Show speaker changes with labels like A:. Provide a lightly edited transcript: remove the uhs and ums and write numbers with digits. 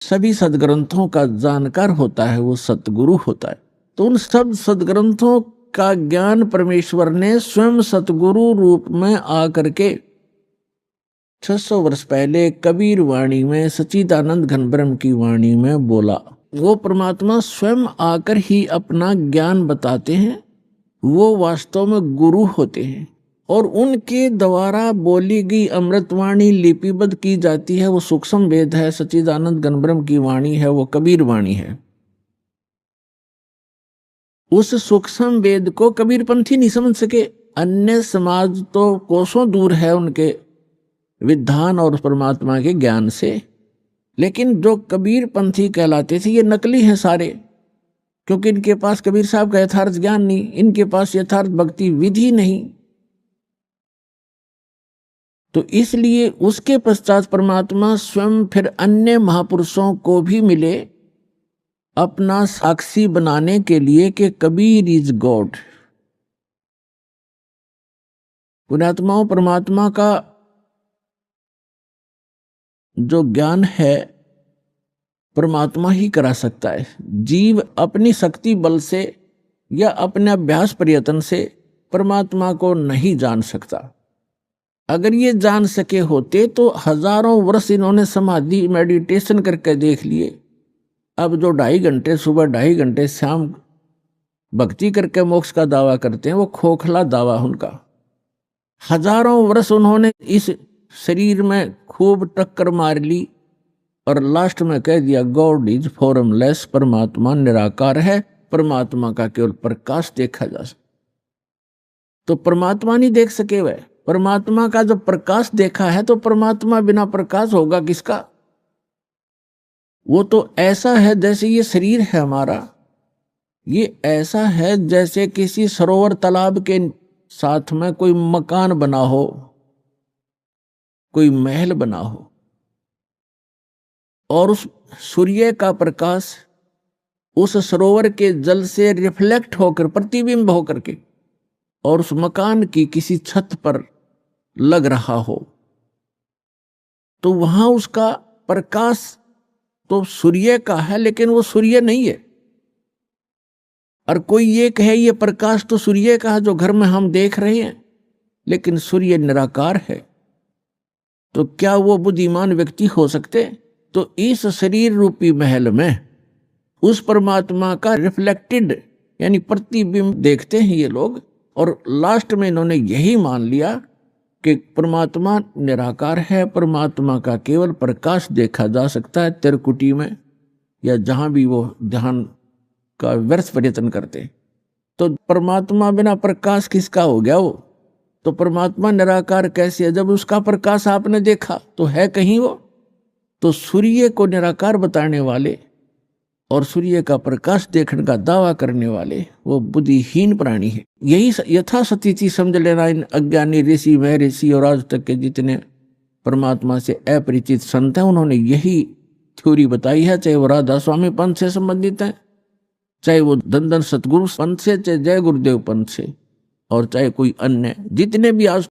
A: सभी सदग्रंथों का जानकार होता है, वो सतगुरु होता है। तो उन सब सदग्रंथों का ज्ञान परमेश्वर ने स्वयं सतगुरु रूप में आकर के 600 वर्ष पहले कबीर वाणी में, सच्चिदानंद घन ब्रह्म की वाणी में बोला। वो परमात्मा स्वयं आकर ही अपना ज्ञान बताते हैं। वो वास्तव में गुरु होते हैं और उनके द्वारा बोली गई अमृतवाणी लिपिबद्ध की जाती है। वो सूक्ष्म वेद है, सच्चिदानंद घन ब्रह्म की वाणी है, वो कबीर वाणी है। उस सूक्ष्म वेद को कबीर पंथी नहीं समझ सके। अन्य समाज तो कोसों दूर है उनके विधान और परमात्मा के ज्ञान से, लेकिन जो कबीर पंथी कहलाते थे ये नकली हैं सारे, क्योंकि इनके पास कबीर साहब का यथार्थ ज्ञान नहीं, इनके पास यथार्थ भक्ति विधि नहीं। तो इसलिए उसके पश्चात परमात्मा स्वयं फिर अन्य महापुरुषों को भी मिले अपना साक्षी बनाने के लिए कि कबीर इज गॉड। पुण्यात्माओं, परमात्मा का जो ज्ञान है परमात्मा ही करा सकता है। जीव अपनी शक्ति बल से या अपने अभ्यास प्रयत्न से परमात्मा को नहीं जान सकता। अगर ये जान सके होते तो हजारों वर्ष इन्होंने समाधि मेडिटेशन करके देख लिए। अब जो 2.5 घंटे सुबह 2.5 घंटे शाम भक्ति करके मोक्ष का दावा करते हैं, वो खोखला दावा उनका। हजारों वर्ष उन्होंने इस शरीर में खूब टक्कर मार ली और लास्ट में कह दिया गॉड इज फॉर्मलेस, परमात्मा निराकार है, परमात्मा का केवल प्रकाश देखा जा सकता। तो परमात्मा नहीं देख सके वह, परमात्मा का जब प्रकाश देखा है तो परमात्मा बिना प्रकाश होगा किसका। वो तो ऐसा है जैसे ये शरीर है हमारा, ये ऐसा है जैसे किसी सरोवर तालाब के साथ में कोई मकान बना हो, कोई महल बना हो, और उस सूर्य का प्रकाश उस सरोवर के जल से रिफ्लेक्ट होकर, प्रतिबिंब होकर के, और उस मकान की किसी छत पर लग रहा हो, तो वहां उसका प्रकाश तो सूर्य का है, लेकिन वो सूर्य नहीं है। और कोई ये कहे ये प्रकाश तो सूर्य का है जो घर में हम देख रहे हैं, लेकिन सूर्य निराकार है, तो क्या वो बुद्धिमान व्यक्ति हो सकते? तो इस शरीर रूपी महल में उस परमात्मा का रिफ्लेक्टेड यानी प्रतिबिंब देखते हैं ये लोग, और लास्ट में इन्होंने यही मान लिया कि परमात्मा निराकार है, परमात्मा का केवल प्रकाश देखा जा सकता है त्रिकुटी में या जहां भी वो ध्यान का व्यर्थ प्रयत्न करते। तो परमात्मा बिना प्रकाश किसका हो गया वो? तो परमात्मा निराकार कैसे है? जब उसका प्रकाश आपने देखा तो है कहीं वो? तो सूर्य को निराकार बताने वाले और सूर्य का प्रकाश देखने का दावा करने वाले वो बुद्धिहीन प्राणी है। यही यथास्थिति समझ लेना इन अज्ञानी ऋषि महर्षि और आज तक के जितने परमात्मा से अपरिचित संत हैं, उन्होंने यही थ्योरी बताई है। चाहे वो राधा स्वामी पंथ से संबंधित है, चाहे वो धन धन सतगुरु पंथ से, चाहे जय गुरुदेव पंथ से, और चाहे कोई अन्य जितने भी आज